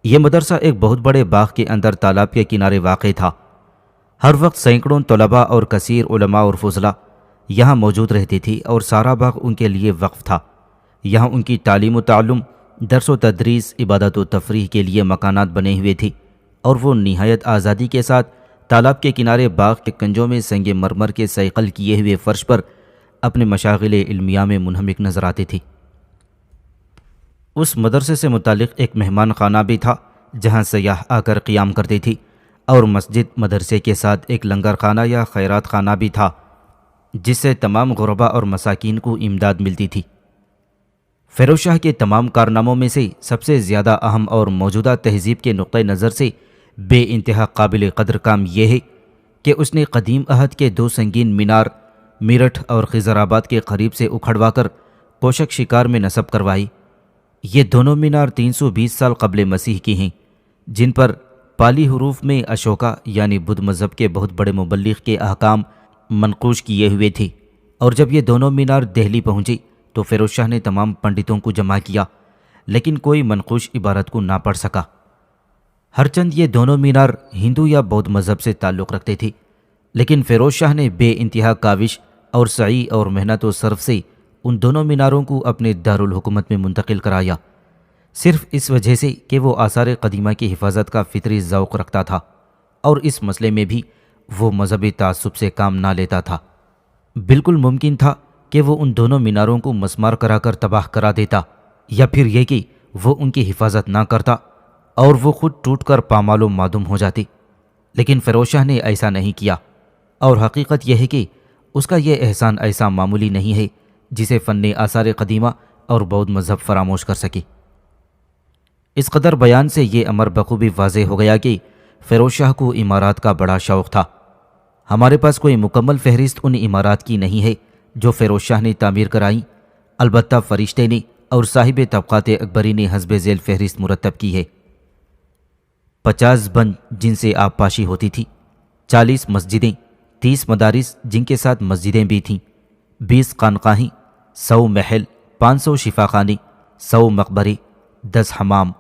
یہ مدرسہ ایک بہت بڑے باغ کے اندر تالاب کے کنارے واقع تھا۔ ہر وقت سینکڑوں طلباء اور کثیر علماء اور فضلاء یہاں موجود رہتے تھے اور سارا باغ ان کے لیے وقف تھا۔ یہاں ان کی تعلیم و تعلم، درس و تدریس، عبادت و تفریح کے لیے مکانات بنے ہوئے تھے، اور وہ نہایت آزادی کے ساتھ تالاب کے کنارے باغ کے کنجوں میں سنگ مرمر کے صیقل کیے ہوئے فرش پر اپنے مشاغل علمیہ میں منہمک نظر آتے تھے۔ اس مدرسے سے متعلق ایک مہمان خانہ بھی تھا جہاں سیاح آ کر قیام کرتے تھے، اور مسجد مدرسے کے ساتھ ایک لنگر خانہ یا خیرات خانہ بھی تھا جس سے تمام غربا اور مساکین کو امداد ملتی تھی۔ فیروز شاہ کے تمام کارناموں میں سے سب سے زیادہ اہم اور موجودہ تہذیب کے نقطۂ نظر سے بے انتہا قابل قدر کام یہ ہے کہ اس نے قدیم عہد کے 2 سنگین مینار میرٹھ اور خضر آباد کے قریب سے اکھڑوا کر کوشک شکار میں نصب کروائی۔ یہ دونوں مینار 320 سال قبل مسیح کی ہیں، جن پر پالی حروف میں اشوکا یعنی بدھ مذہب کے بہت بڑے مبلغ کے احکام منقوش کیے ہوئے تھے۔ اور جب یہ دونوں مینار دہلی پہنچے تو فیروز شاہ نے تمام پنڈتوں کو جمع کیا، لیکن کوئی منقوش عبارت کو نہ پڑھ سکا۔ ہرچند یہ دونوں مینار ہندو یا بودھ مذہب سے تعلق رکھتے تھے، لیکن فیروز شاہ نے بے انتہا کاوش اور سعی اور محنت و صرف سے ان دونوں میناروں کو اپنے دارالحکومت میں منتقل کرایا، صرف اس وجہ سے کہ وہ آثار قدیمہ کی حفاظت کا فطری ذوق رکھتا تھا، اور اس مسئلے میں بھی وہ مذہبی تعصب سے کام نہ لیتا تھا۔ بالکل ممکن تھا کہ وہ ان دونوں میناروں کو مسمار کرا کر تباہ کرا دیتا، یا پھر یہ کہ وہ ان کی حفاظت نہ کرتا اور وہ خود ٹوٹ کر پامال و معدوم ہو جاتے، لیکن فیروز شاہ نے ایسا نہیں کیا، اور حقیقت یہ ہے کہ اس کا یہ احسان ایسا معمولی نہیں ہے جسے فن آثار قدیمہ اور بودھ مذہب فراموش کر سکے۔ اس قدر بیان سے یہ امر بخوبی واضح ہو گیا کہ فیروز شاہ کو عمارات کا بڑا شوق تھا۔ ہمارے پاس کوئی مکمل فہرست ان عمارات کی نہیں ہے جو فیروز شاہ نے تعمیر کرائیں، البتہ فرشتے نے اور صاحب طبقات اکبری نے حسب ذیل فہرست مرتب کی ہے۔ 50 بند جن سے آبپاشی ہوتی تھی، 40 مسجدیں، 30 مدارس جن کے ساتھ مسجدیں بھی تھیں، 20 خانقاہیں، 100 محل، 500 شفاخانے، 100 مقبرے، 10 حمام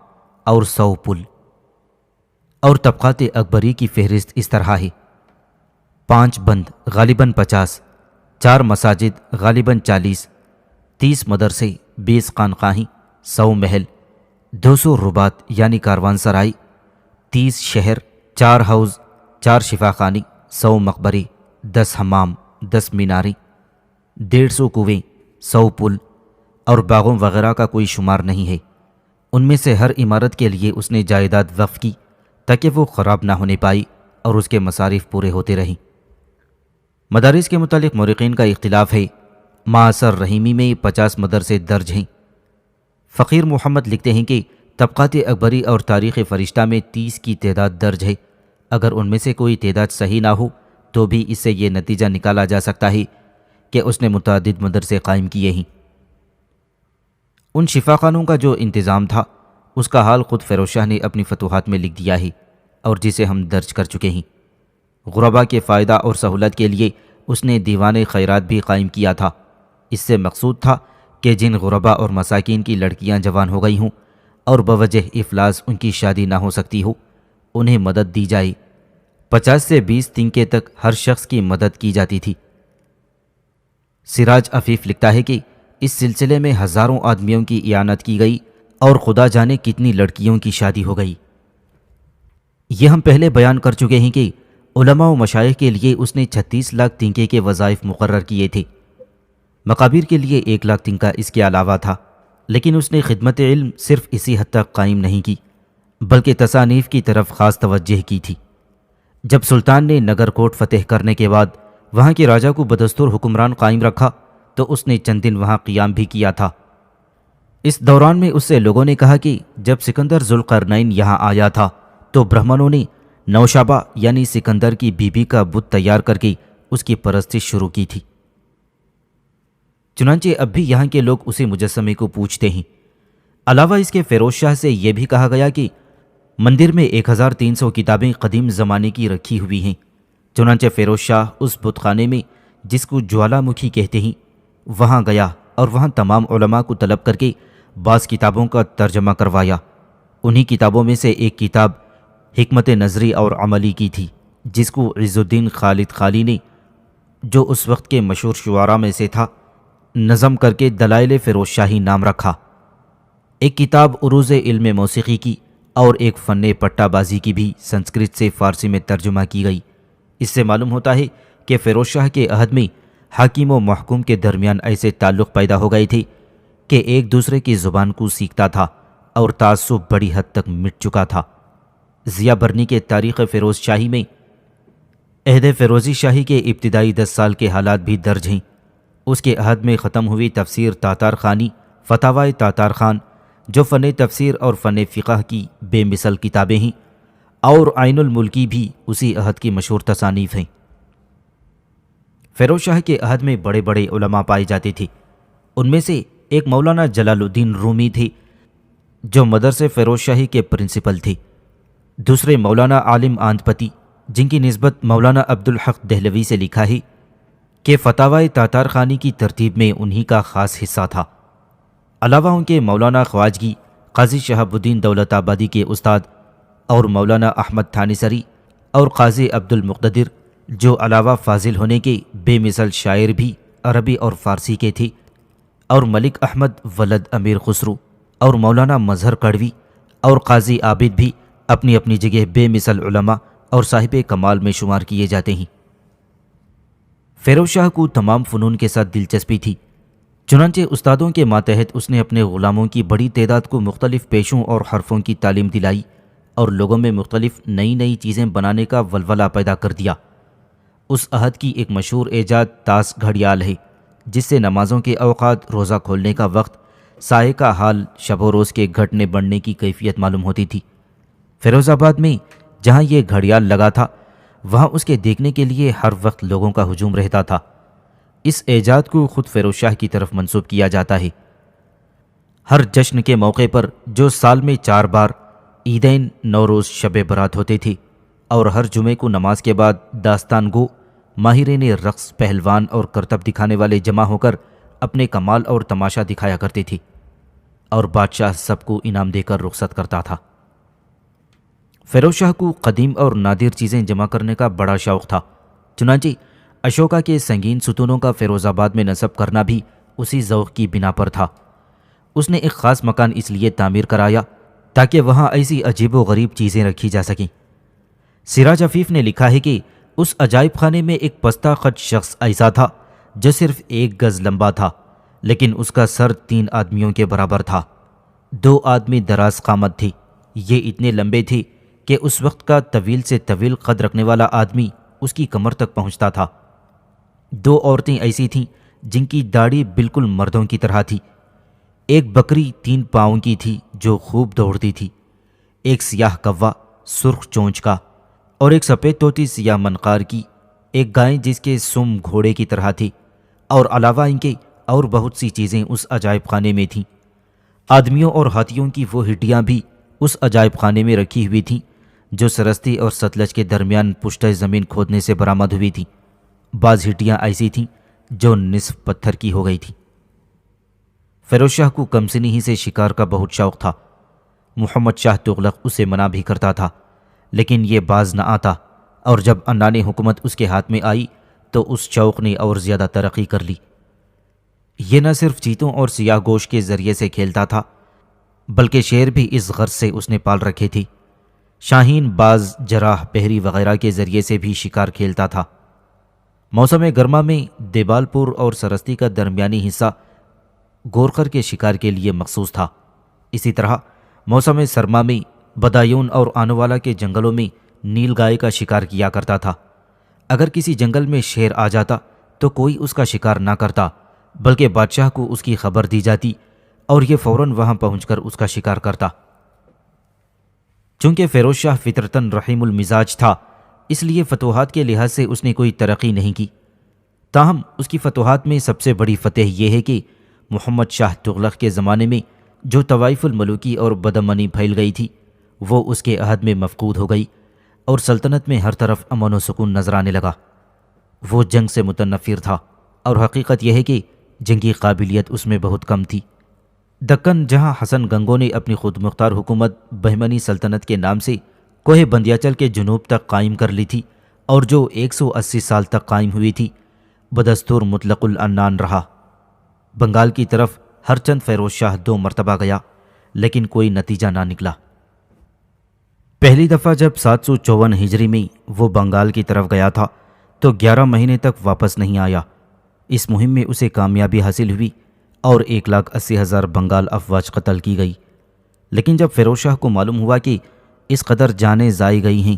اور 100 پل۔ اور طبقات اکبری کی فہرست اس طرح ہے: 5 بند غالباً 50، 4 مساجد غالباً 40، 30 مدرسے، 20 خانقاہیں، 100 محل، 200 رباط یعنی کاروان سرائی، 30 شہر، 4 حوض، 4 شفاخانے، 100 مقبرے، 10 حمام، 10 میناریں، 150 کنویں، 100 پل اور باغوں وغیرہ کا کوئی شمار نہیں ہے۔ ان میں سے ہر عمارت کے لیے اس نے جائیداد وقف کی تاکہ وہ خراب نہ ہونے پائی اور اس کے مصارف پورے ہوتے رہیں۔ مدارس کے متعلق مورخین کا اختلاف ہے۔ معاصر رحیمی میں 50 مدرسے درج ہیں۔ فقیر محمد لکھتے ہیں کہ طبقات اکبری اور تاریخ فرشتہ میں 30 کی تعداد درج ہے۔ اگر ان میں سے کوئی تعداد صحیح نہ ہو تو بھی اس سے یہ نتیجہ نکالا جا سکتا ہے کہ اس نے متعدد مدرسے قائم کیے ہیں۔ ان شفاخانوں کا جو انتظام تھا اس کا حال خود فیروز شاہ نے اپنی فتوحات میں لکھ دیا ہے اور جسے ہم درج کر چکے ہیں۔ غربا کے فائدہ اور سہولت کے لیے اس نے دیوان خیرات بھی قائم کیا تھا۔ اس سے مقصود تھا کہ جن غربا اور مساکین کی لڑکیاں جوان ہو گئی ہوں اور بوجہ افلاس ان کی شادی نہ ہو سکتی ہو، انہیں مدد دی جائے۔ 50 سے 20 تنکے تک ہر شخص کی مدد کی جاتی تھی۔ سراج عفیف لکھتا ہے کہ اس سلسلے میں ہزاروں آدمیوں کی اعانت کی گئی اور خدا جانے کتنی لڑکیوں کی شادی ہو گئی۔ یہ ہم پہلے بیان کر چکے ہیں کہ علماء و مشائخ کے لیے اس نے 36 لاکھ تنکے کے وظائف مقرر کیے تھے۔ مقابر کے لیے 1 لاکھ تنکا اس کے علاوہ تھا، لیکن اس نے خدمت علم صرف اسی حد تک قائم نہیں کی بلکہ تصانیف کی طرف خاص توجہ کی تھی۔ جب سلطان نے نگر کوٹ فتح کرنے کے بعد وہاں کے راجا کو بدستور حکمران قائم رکھا تو اس نے چند دن وہاں قیام بھی کیا تھا۔ اس دوران میں اس سے لوگوں نے کہا کہ جب سکندر ذوالقرنین یہاں آیا تھا تو برہمنوں نے نوشابہ یعنی سکندر کی بیوی کا بت تیار کر کے اس کی پرستش شروع کی تھی۔ چنانچہ اب بھی یہاں کے لوگ اسی مجسمے کو پوجتے ہیں۔ علاوہ اس کے فیروز شاہ سے یہ بھی کہا گیا کہ مندر میں 1300 کتابیں قدیم زمانے کی رکھی ہوئی ہیں۔ چنانچہ فیروز شاہ اس بت خانے میں جس کو جوالا مکھی کہتے ہیں وہاں گیا اور وہاں تمام علماء کو طلب کر کے بعض کتابوں کا ترجمہ کروایا۔ انہی کتابوں میں سے ایک کتاب حکمت نظری اور عملی کی تھی جس کو عز الدین خالد خالی نے، جو اس وقت کے مشہور شعراء میں سے تھا، نظم کر کے دلائل فیروز شاہی نام رکھا۔ ایک کتاب عروض علم موسیقی کی اور ایک فن پٹا بازی کی بھی سنسکرت سے فارسی میں ترجمہ کی گئی۔ اس سے معلوم ہوتا ہے کہ فیروز شاہ کے عہد میں حاکم و محکوم کے درمیان ایسے تعلق پیدا ہو گئے تھے کہ ایک دوسرے کی زبان کو سیکھتا تھا اور تعصب بڑی حد تک مٹ چکا تھا۔ ضیاء برنی کے تاریخ فیروز شاہی میں عہد فیروزی شاہی کے ابتدائی 10 سال کے حالات بھی درج ہیں۔ اس کے عہد میں ختم ہوئی تفسیر تاتار خانی، فتاوی تاتار خان، جو فن تفسیر اور فن فقہ کی بے مثل کتابیں ہیں، اور عین الملکی بھی اسی عہد کی مشہور تصانیف ہیں۔ فیروز شاہ کے عہد میں بڑے بڑے علماء پائے جاتے تھے۔ ان میں سے ایک مولانا جلال الدین رومی تھے جو مدرسے فیروز شاہی کے پرنسپل تھے۔ دوسرے مولانا عالم آندپتی، جن کی نسبت مولانا عبدالحق دہلوی سے لکھا ہے کہ فتاوی تاتار خانی کی ترتیب میں انہی کا خاص حصہ تھا۔ علاوہ ان کے مولانا خواجگی، قاضی شہاب الدین دولت آبادی کے استاد، اور مولانا احمد تھانیسری اور قاضی عبد المقتدر، جو علاوہ فاضل ہونے کے بے مثل شاعر بھی عربی اور فارسی کے تھے، اور ملک احمد ولد امیر خسرو اور مولانا مظہر کڑوی اور قاضی عابد بھی اپنی اپنی جگہ بے مثل علماء اور صاحب کمال میں شمار کیے جاتے ہیں۔ فیروز شاہ کو تمام فنون کے ساتھ دلچسپی تھی، چنانچہ استادوں کے ماتحت اس نے اپنے غلاموں کی بڑی تعداد کو مختلف پیشوں اور حرفوں کی تعلیم دلائی اور لوگوں میں مختلف نئی نئی چیزیں بنانے کا ولولہ پیدا کر دیا۔ اس عہد کی ایک مشہور ایجاد تاس گھڑیال ہے، جس سے نمازوں کے اوقات، روزہ کھولنے کا وقت، سائے کا حال، شب و روز کے گھٹنے بڑھنے کی کیفیت معلوم ہوتی تھی۔ فیروز آباد میں جہاں یہ گھڑیال لگا تھا وہاں اس کے دیکھنے کے لیے ہر وقت لوگوں کا ہجوم رہتا تھا۔ اس ایجاد کو خود فیروز شاہ کی طرف منسوب کیا جاتا ہے۔ ہر جشن کے موقع پر جو سال میں 4 بار عیدین، نوروز، شب برات ہوتے تھے، اور ہر جمعے کو نماز کے بعد داستان گو، ماہرین رقص، پہلوان اور کرتب دکھانے والے جمع ہو کر اپنے کمال اور تماشا دکھایا کرتے تھے، اور بادشاہ سب کو انعام دے کر رخصت کرتا تھا۔ فیروز شاہ کو قدیم اور نادر چیزیں جمع کرنے کا بڑا شوق تھا، چنانچہ اشوکا کے سنگین ستونوں کا فیروز آباد میں نصب کرنا بھی اسی ذوق کی بنا پر تھا۔ اس نے ایک خاص مکان اس لیے تعمیر کرایا تاکہ وہاں ایسی عجیب و غریب چیزیں رکھی جا سکیں۔ سراج عفیف نے لکھا ہے کہ اس عجائب خانے میں ایک پستہ قد شخص ایسا تھا جو صرف 1 گز لمبا تھا، لیکن اس کا سر 3 آدمیوں کے برابر تھا۔ 2 آدمی دراز قامت تھی، یہ اتنے لمبے تھے کہ اس وقت کا طویل سے طویل قد رکھنے والا آدمی اس کی کمر تک پہنچتا تھا۔ 2 عورتیں ایسی تھیں جن کی داڑھی بالکل مردوں کی طرح تھی۔ ایک بکری 3 پاؤں کی تھی جو خوب دوڑتی تھی، ایک سیاہ کوا سرخ چونچ کا، اور ایک سفید طوطی سیاہ منقار کی، ایک گائے جس کے سم گھوڑے کی طرح تھی، اور علاوہ ان کے اور بہت سی چیزیں اس عجائب خانے میں تھیں۔ آدمیوں اور ہاتھیوں کی وہ ہڈیاں بھی اس عجائب خانے میں رکھی ہوئی تھیں جو سرستی اور ستلج کے درمیان پشتہ زمین کھودنے سے برآمد ہوئی تھیں۔ بعض ہڈیاں ایسی تھیں جو نصف پتھر کی ہو گئی تھیں۔ فیروز شاہ کو کمسنی ہی سے شکار کا بہت شوق تھا۔ محمد شاہ تغلق اسے منع بھی کرتا تھا، لیکن یہ باز نہ آتا، اور جب عنان حکومت اس کے ہاتھ میں آئی تو اس شوق نے اور زیادہ ترقی کر لی۔ یہ نہ صرف چیتوں اور سیاہ گوشت کے ذریعے سے کھیلتا تھا، بلکہ شیر بھی اس غرض سے اس نے پال رکھے تھے۔ شاہین، باز، جراح، پہری وغیرہ کے ذریعے سے بھی شکار کھیلتا تھا۔ موسم گرما میں دیبال پور اور سرستی کا درمیانی حصہ گورخر کے شکار کے لیے مخصوص تھا۔ اسی طرح موسم سرما میں بدایون اور آنووالا کے جنگلوں میں نیل گائے کا شکار کیا کرتا تھا۔ اگر کسی جنگل میں شیر آ جاتا تو کوئی اس کا شکار نہ کرتا، بلکہ بادشاہ کو اس کی خبر دی جاتی اور یہ فوراً وہاں پہنچ کر اس کا شکار کرتا۔ چونکہ فیروز شاہ فطرتاً رحیم المزاج تھا، اس لیے فتوحات کے لحاظ سے اس نے کوئی ترقی نہیں کی۔ تاہم اس کی فتوحات میں سب سے بڑی فتح یہ ہے کہ محمد شاہ تغلق کے زمانے میں جو طوائف الملوکی اور بدامنی پھیل گئی تھی وہ اس کے عہد میں مفقود ہو گئی، اور سلطنت میں ہر طرف امن و سکون نظر آنے لگا۔ وہ جنگ سے متنفر تھا، اور حقیقت یہ ہے کہ جنگی قابلیت اس میں بہت کم تھی۔ دکن، جہاں حسن گنگو نے اپنی خود مختار حکومت بہمنی سلطنت کے نام سے کوہ بندیاچل کے جنوب تک قائم کر لی تھی، اور جو 180 سال تک قائم ہوئی تھی، بدستور مطلق العنان رہا۔ بنگال کی طرف ہر چند فیروز شاہ 2 مرتبہ گیا، لیکن کوئی نتیجہ نہ نکلا۔ پہلی دفعہ جب 754 ہجری میں وہ بنگال کی طرف گیا تھا تو 11 مہینے تک واپس نہیں آیا۔ اس مہم میں اسے کامیابی حاصل ہوئی اور 1,80,000 بنگال افواج قتل کی گئی۔ لیکن جب فیروز شاہ کو معلوم ہوا کہ اس قدر جانیں ضائع گئی ہیں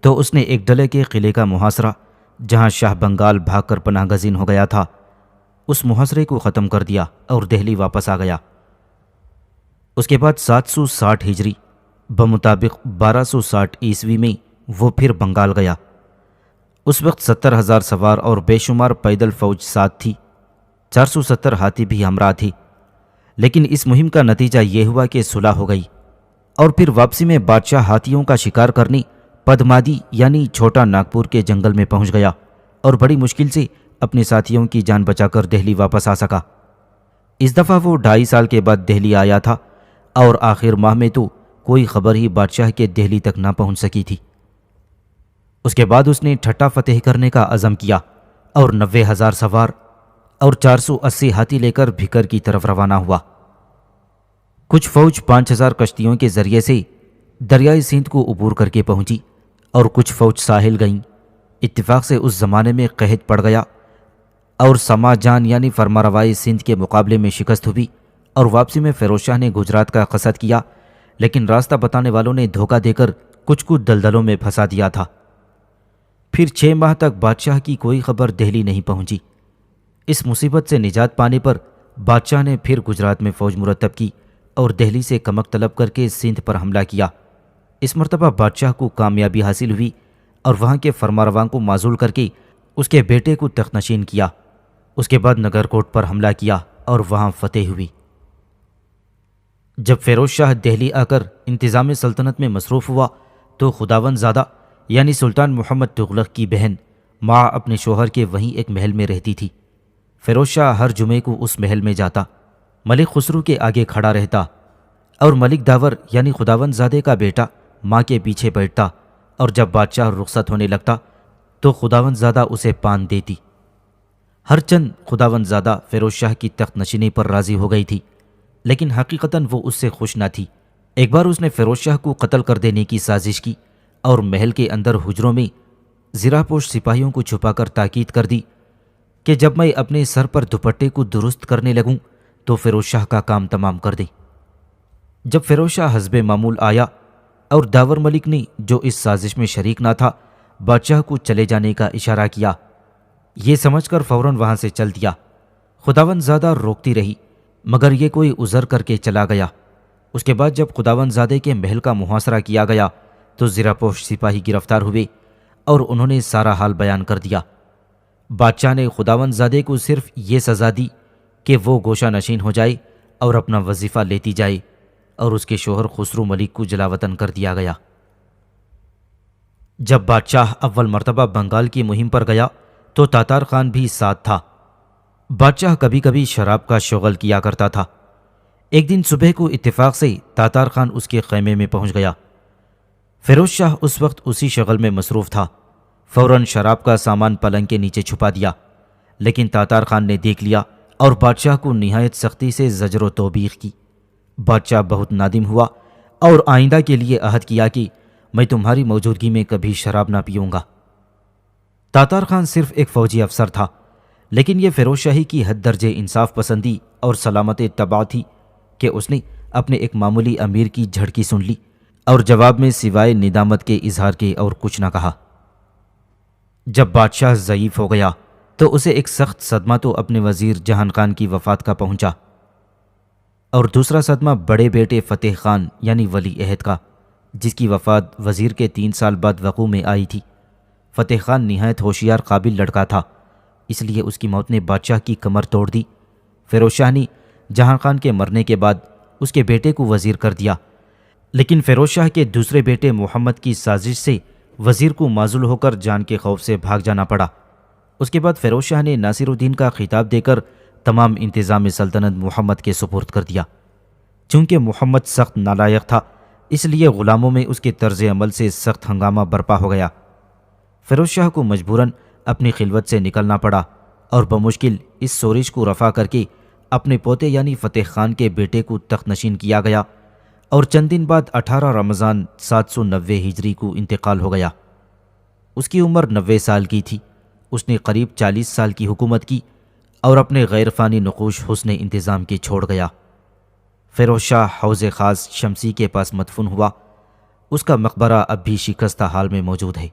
تو اس نے ایک ڈلے کے قلعے کا محاصرہ، جہاں شاہ بنگال بھاگ کر پناہ گزین ہو گیا تھا، اس محاصرے کو ختم کر دیا اور دہلی واپس آ گیا۔ اس کے بعد 760 ہجری بمطابق 1260 عیسوی میں وہ پھر بنگال گیا۔ اس وقت 70,000 سوار اور بے شمار پیدل فوج ساتھ تھی، 470 ہاتھی بھی ہمراہ تھی۔ لیکن اس مہم کا نتیجہ یہ ہوا کہ صلح ہو گئی، اور پھر واپسی میں بادشاہ ہاتھیوں کا شکار کرنے پدمادی یعنی چھوٹا ناگپور کے جنگل میں پہنچ گیا، اور بڑی مشکل سے اپنے ساتھیوں کی جان بچا کر دہلی واپس آ سکا۔ اس دفعہ وہ 2.5 سال کے بعد دہلی آیا تھا، اور آخر ماہ میں تو کوئی خبر ہی بادشاہ کے دہلی تک نہ پہنچ سکی تھی۔ اس کے بعد اس نے ٹھٹا فتح کرنے کا عزم کیا، اور 90,000 سوار اور 480 ہاتھی لے کر بھکر کی طرف روانہ ہوا۔ کچھ فوج 5,000 کشتیوں کے ذریعے سے دریائے سندھ کو عبور کر کے پہنچی، اور کچھ فوج ساحل گئیں۔ اتفاق سے اس زمانے میں قحط پڑ گیا، اور سما جان یعنی فرمانروائے سندھ کے مقابلے میں شکست ہوئی، اور واپسی میں فیروز شاہ نے گجرات کا قصد کیا، لیکن راستہ بتانے والوں نے دھوکہ دے کر کچھ کو دلدلوں میں پھنسا دیا تھا۔ پھر 6 ماہ تک بادشاہ کی کوئی خبر دہلی نہیں پہنچی۔ اس مصیبت سے نجات پانے پر بادشاہ نے پھر گجرات میں فوج مرتب کی اور دہلی سے کمک طلب کر کے سندھ پر حملہ کیا۔ اس مرتبہ بادشاہ کو کامیابی حاصل ہوئی، اور وہاں کے فرمانرواں کو معزول کر کے اس کے بیٹے کو تخت نشین کیا۔ اس کے بعد نگر کوٹ پر حملہ کیا اور وہاں فتح ہوئی۔ جب فیروز شاہ دہلی آ کر انتظام سلطنت میں مصروف ہوا تو خداوند زادہ یعنی سلطان محمد تغلق کی بہن ماں اپنے شوہر کے وہیں ایک محل میں رہتی تھی۔ فیروز شاہ ہر جمعے کو اس محل میں جاتا، ملک خسرو کے آگے کھڑا رہتا اور ملک داور یعنی خداوند زادے کا بیٹا ماں کے پیچھے بیٹھتا، اور جب بادشاہ رخصت ہونے لگتا تو خداوند زادہ اسے پان دیتی۔ ہر چند خداوند زادہ فیروز شاہ کی تخت نشینی پر راضی ہو گئی تھی، لیکن حقیقتاً وہ اس سے خوش نہ تھی۔ ایک بار اس نے فیروز شاہ کو قتل کر دینے کی سازش کی اور محل کے اندر حجروں میں زرہ پوش سپاہیوں کو چھپا کر تاکید کر دی کہ جب میں اپنے سر پر دوپٹے کو درست کرنے لگوں تو فیروز شاہ کا کام تمام کر دیں۔ جب فیروز شاہ حسب معمول آیا اور داور ملک نے جو اس سازش میں شریک نہ تھا بادشاہ کو چلے جانے کا اشارہ کیا، یہ سمجھ کر فوراً وہاں سے چل دیا۔ خداوند زادہ روکتی رہی مگر یہ کوئی عذر کر کے چلا گیا۔ اس کے بعد جب خداوند زادے کے محل کا محاصرہ کیا گیا تو زرہ پوش سپاہی گرفتار ہوئے اور انہوں نے سارا حال بیان کر دیا۔ بادشاہ نے خداوند زادے کو صرف یہ سزا دی کہ وہ گوشہ نشین ہو جائے اور اپنا وظیفہ لیتی جائے، اور اس کے شوہر خسرو ملک کو جلاوطن کر دیا گیا۔ جب بادشاہ اول مرتبہ بنگال کی مہم پر گیا تو تاتار خان بھی ساتھ تھا۔ بادشاہ کبھی کبھی شراب کا شغل کیا کرتا تھا۔ ایک دن صبح کو اتفاق سے تاتار خان اس کے خیمے میں پہنچ گیا۔ فیروز شاہ اس وقت اسی شغل میں مصروف تھا۔ فوراً شراب کا سامان پلنگ کے نیچے چھپا دیا، لیکن تاتار خان نے دیکھ لیا اور بادشاہ کو نہایت سختی سے زجر و توبیخ کی۔ بادشاہ بہت نادم ہوا اور آئندہ کے لیے عہد کیا کہ میں تمہاری موجودگی میں کبھی شراب نہ پیوں گا۔ تاتار خان صرف ایک فوجی افسر تھا، لیکن یہ فیروز شاہی کی حد درجے انصاف پسندی اور سلامت طبع تھی کہ اس نے اپنے ایک معمولی امیر کی جھڑکی سن لی اور جواب میں سوائے ندامت کے اظہار کے اور کچھ نہ کہا۔ جب بادشاہ ضعیف ہو گیا تو اسے ایک سخت صدمہ تو اپنے وزیر جہان خان کی وفات کا پہنچا، اور دوسرا صدمہ بڑے بیٹے فتح خان یعنی ولی عہد کا، جس کی وفات وزیر کے 3 سال بعد وقوع میں آئی تھی۔ فتح خان نہایت ہوشیار قابل لڑکا تھا، اس لیے اس کی موت نے بادشاہ کی کمر توڑ دی۔ فیروز شاہ نے جہاں خان کے مرنے کے بعد اس کے بیٹے کو وزیر کر دیا، لیکن فیروز شاہ کے دوسرے بیٹے محمد کی سازش سے وزیر کو معزول ہو کر جان کے خوف سے بھاگ جانا پڑا۔ اس کے بعد فیروز شاہ نے ناصر الدین کا خطاب دے کر تمام انتظام سلطنت محمد کے سپرد کر دیا۔ چونکہ محمد سخت نالائق تھا، اس لیے غلاموں میں اس کے طرز عمل سے سخت ہنگامہ برپا ہو گیا۔ فیروز شاہ کو مجبوراً اپنی خلوت سے نکلنا پڑا اور بمشکل اس سورش کو رفع کر کے اپنے پوتے یعنی فتح خان کے بیٹے کو تخت نشین کیا گیا، اور چند دن بعد 18 رمضان 790 ہجری کو انتقال ہو گیا۔ اس کی عمر 90 سال کی تھی۔ اس نے قریب 40 سال کی حکومت کی اور اپنے غیر فانی نقوش حسن انتظام کے چھوڑ گیا۔ فیروز شاہ حوض خاص شمسی کے پاس مدفون ہوا۔ اس کا مقبرہ اب بھی شکستہ حال میں موجود ہے۔